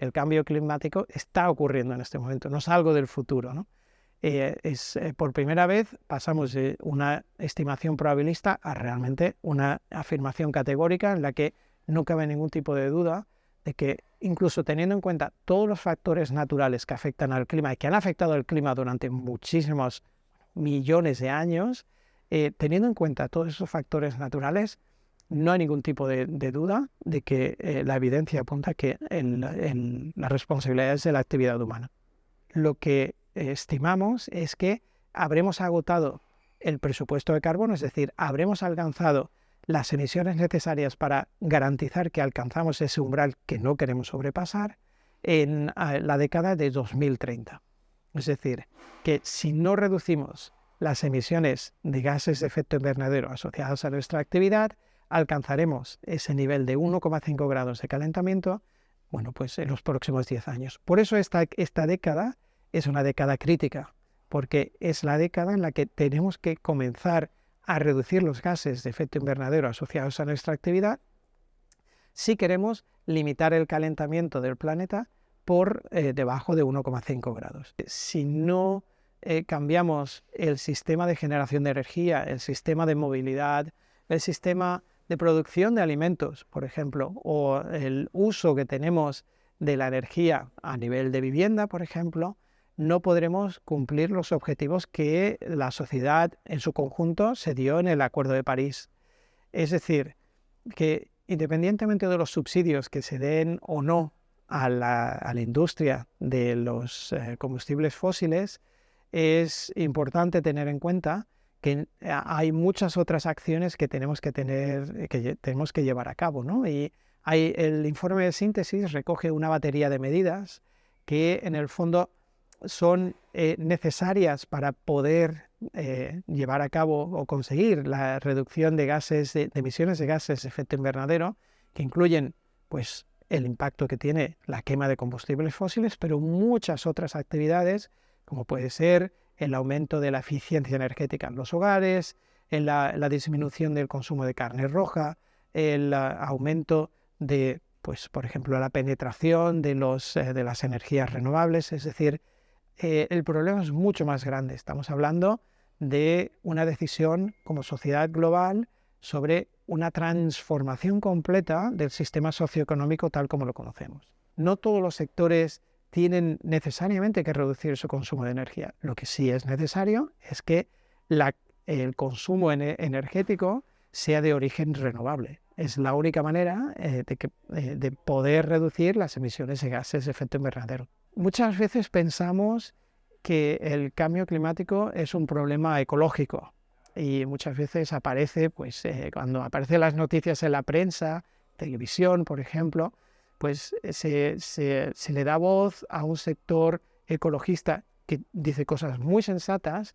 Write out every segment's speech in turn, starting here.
El cambio climático está ocurriendo en este momento, no es algo del futuro, ¿no? Por primera vez pasamos de una estimación probabilista a realmente una afirmación categórica en la que no cabe ningún tipo de duda de que, incluso teniendo en cuenta todos los factores naturales que afectan al clima y que han afectado al clima durante muchísimos millones de años, teniendo en cuenta todos esos factores naturales, no hay ningún tipo de duda de que la evidencia apunta que la responsabilidad es de la actividad humana. Lo que estimamos es que habremos agotado el presupuesto de carbono, es decir, habremos alcanzado las emisiones necesarias para garantizar que alcanzamos ese umbral que no queremos sobrepasar en la década de 2030. Es decir, que si no reducimos las emisiones de gases de efecto invernadero asociadas a nuestra actividad, alcanzaremos ese nivel de 1,5 grados de calentamiento, bueno, pues en los próximos 10 años. Por eso esta década es una década crítica, porque es la década en la que tenemos que comenzar a reducir los gases de efecto invernadero asociados a nuestra actividad si queremos limitar el calentamiento del planeta por debajo de 1,5 grados. Si no cambiamos el sistema de generación de energía, el sistema de movilidad, el sistema de producción de alimentos, por ejemplo, o el uso que tenemos de la energía a nivel de vivienda, por ejemplo, no podremos cumplir los objetivos que la sociedad en su conjunto se dio en el Acuerdo de París. Es decir, que independientemente de los subsidios que se den o no a la industria de los combustibles fósiles, es importante tener en cuenta que hay muchas otras acciones que tenemos que llevar a cabo, ¿no? Y el informe de síntesis recoge una batería de medidas que en el fondo son necesarias para poder llevar a cabo o conseguir la reducción de emisiones de gases de efecto invernadero, que incluyen pues el impacto que tiene la quema de combustibles fósiles, pero muchas otras actividades, como puede ser el aumento de la eficiencia energética en los hogares, en la disminución del consumo de carne roja, el aumento de, pues, por ejemplo, la penetración de las energías renovables. Es decir, el problema es mucho más grande. Estamos hablando de una decisión como sociedad global sobre una transformación completa del sistema socioeconómico tal como lo conocemos. No todos los sectores tienen necesariamente que reducir su consumo de energía. Lo que sí es necesario es que el consumo energético sea de origen renovable. Es la única manera de poder reducir las emisiones de gases de efecto invernadero. Muchas veces pensamos que el cambio climático es un problema ecológico y muchas veces aparece, pues, cuando aparecen las noticias en la prensa, televisión, por ejemplo, pues se le da voz a un sector ecologista que dice cosas muy sensatas,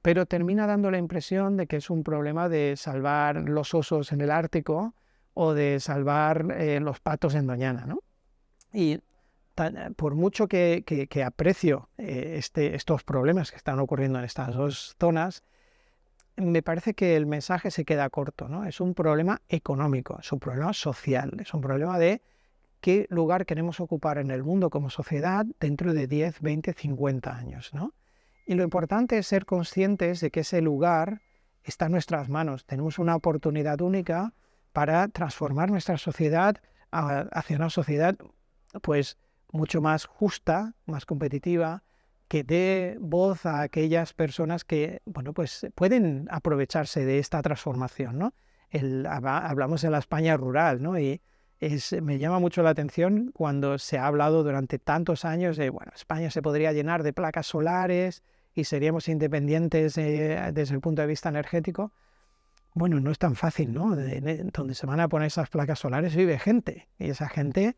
pero termina dando la impresión de que es un problema de salvar los osos en el Ártico o de salvar los patos en Doñana, ¿no? Y por mucho que aprecio estos problemas que están ocurriendo en estas dos zonas, me parece que el mensaje se queda corto, ¿no? Es un problema económico, es un problema social, es un problema de qué lugar queremos ocupar en el mundo como sociedad dentro de 10, 20, 50 años, ¿no? Y lo importante es ser conscientes de que ese lugar está en nuestras manos. Tenemos una oportunidad única para transformar nuestra sociedad hacia una sociedad, pues, mucho más justa, más competitiva, que dé voz a aquellas personas que, bueno, pues pueden aprovecharse de esta transformación, ¿no? Hablamos de la España rural, ¿no? Y me llama mucho la atención cuando se ha hablado durante tantos años de, bueno, España se podría llenar de placas solares y seríamos independientes desde el punto de vista energético. Bueno, no es tan fácil, ¿no? Donde se van a poner esas placas solares vive gente, y esa gente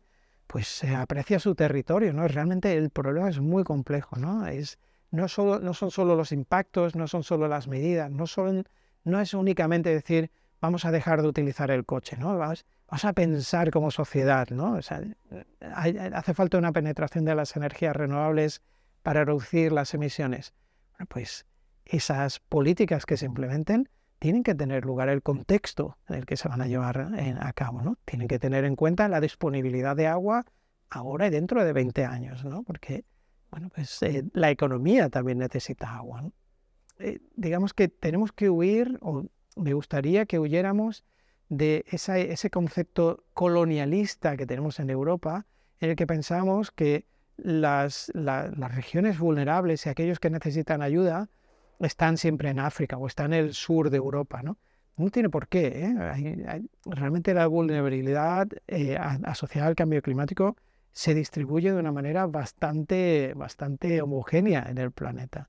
pues se aprecia su territorio, ¿no? Realmente el problema es muy complejo, ¿no? No son solo los impactos, no son solo las medidas, no es únicamente decir vamos a dejar de utilizar el coche, ¿no? Vamos a pensar como sociedad, ¿no? O sea, hace falta una penetración de las energías renovables para reducir las emisiones. Bueno, pues esas políticas que se implementen tienen que tener lugar el contexto en el que se van a llevar a cabo, ¿no? Tienen que tener en cuenta la disponibilidad de agua ahora y dentro de 20 años, ¿no? Porque, bueno, pues la economía también necesita agua, ¿no? Digamos que tenemos que huir, o me gustaría que huyéramos de ese concepto colonialista que tenemos en Europa, en el que pensamos que las regiones vulnerables y aquellos que necesitan ayuda están siempre en África o están en el sur de Europa, ¿no? No tiene por qué, ¿eh? Realmente la vulnerabilidad asociada al cambio climático se distribuye de una manera bastante homogénea en el planeta.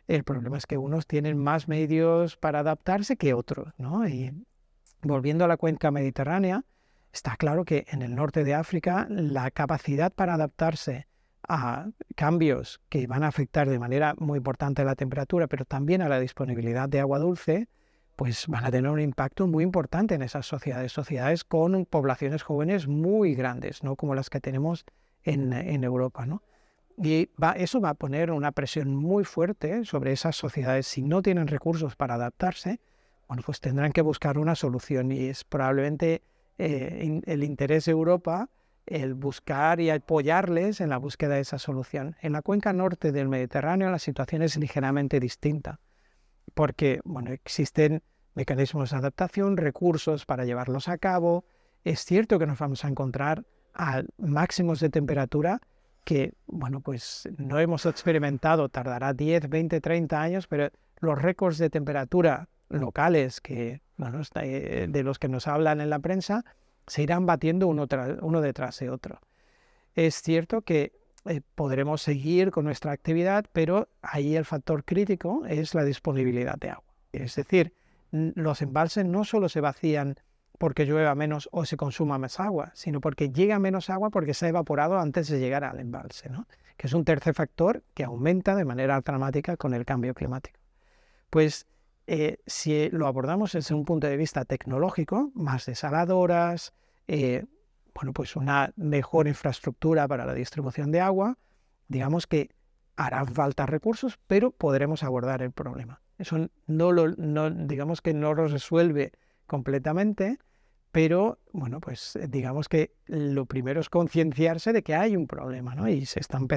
El problema es que unos tienen más medios para adaptarse que otros, ¿no? Y volviendo a la cuenca mediterránea, está claro que en el norte de África la capacidad para adaptarse a cambios que van a afectar de manera muy importante a la temperatura, pero también a la disponibilidad de agua dulce, pues van a tener un impacto muy importante en esas sociedades con poblaciones jóvenes muy grandes, ¿no? Como las que tenemos en Europa, ¿no? Y eso va a poner una presión muy fuerte sobre esas sociedades. Si no tienen recursos para adaptarse, bueno, pues tendrán que buscar una solución, y es probablemente el interés de Europa el buscar y apoyarles en la búsqueda de esa solución. En la cuenca norte del Mediterráneo la situación es ligeramente distinta, porque bueno, existen mecanismos de adaptación, recursos para llevarlos a cabo. Es cierto que nos vamos a encontrar a máximos de temperatura que, bueno, pues no hemos experimentado, tardará 10, 20, 30 años, pero los récords de temperatura locales que, bueno, de los que nos hablan en la prensa se irán batiendo uno detrás de otro. Es cierto que podremos seguir con nuestra actividad, pero ahí el factor crítico es la disponibilidad de agua. Es decir, los embalses no solo se vacían porque llueva menos o se consuma más agua, sino porque llega menos agua porque se ha evaporado antes de llegar al embalse, ¿no? Que es un tercer factor que aumenta de manera dramática con el cambio climático. Pues si lo abordamos desde un punto de vista tecnológico, más desaladoras, bueno, pues una mejor infraestructura para la distribución de agua, digamos que harán falta recursos, pero podremos abordar el problema. Eso digamos que no lo resuelve completamente, pero bueno, pues digamos que lo primero es concienciarse de que hay un problema, ¿no? Y se están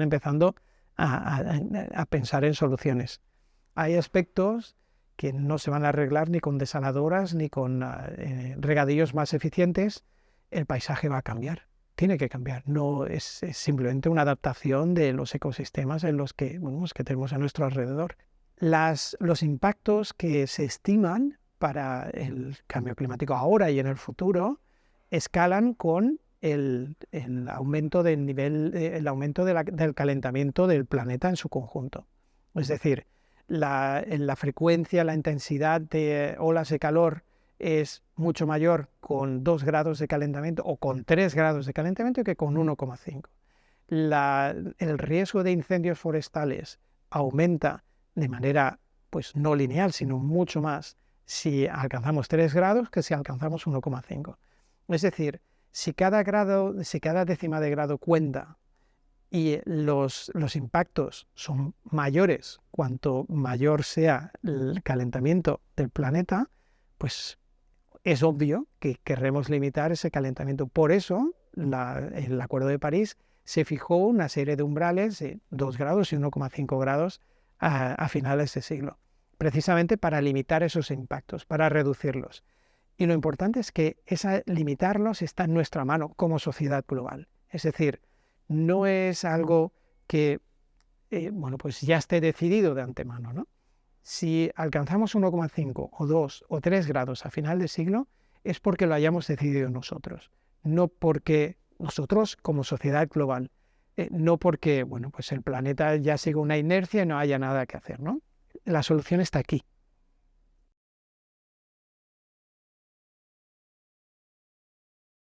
empezando a pensar en soluciones. Hay aspectos que no se van a arreglar ni con desaladoras ni con regadíos más eficientes. El paisaje va a cambiar, tiene que cambiar. No es simplemente una adaptación de los ecosistemas en los que tenemos a nuestro alrededor. Los impactos que se estiman para el cambio climático ahora y en el futuro escalan con el aumento del nivel, el aumento del calentamiento del planeta en su conjunto. Es decir, la frecuencia, la intensidad de olas de calor es mucho mayor con 2 grados de calentamiento o con 3 grados de calentamiento que con 1,5. El riesgo de incendios forestales aumenta de manera pues no lineal, sino mucho más si alcanzamos 3 grados que si alcanzamos 1,5. Es decir, si cada décima de grado cuenta y los impactos son mayores cuanto mayor sea el calentamiento del planeta, pues es obvio que querremos limitar ese calentamiento. Por eso, el Acuerdo de París se fijó una serie de umbrales de 2 grados y 1,5 grados a finales de siglo, precisamente para limitar esos impactos, para reducirlos. Y lo importante es que limitarlos está en nuestra mano como sociedad global. Es decir, no es algo que bueno, pues ya esté decidido de antemano, ¿no? Si alcanzamos 1,5 o 2 o 3 grados a final de siglo, es porque lo hayamos decidido nosotros, no porque nosotros como sociedad global, no porque bueno, pues el planeta ya siga una inercia y no haya nada que hacer, ¿no? La solución está aquí,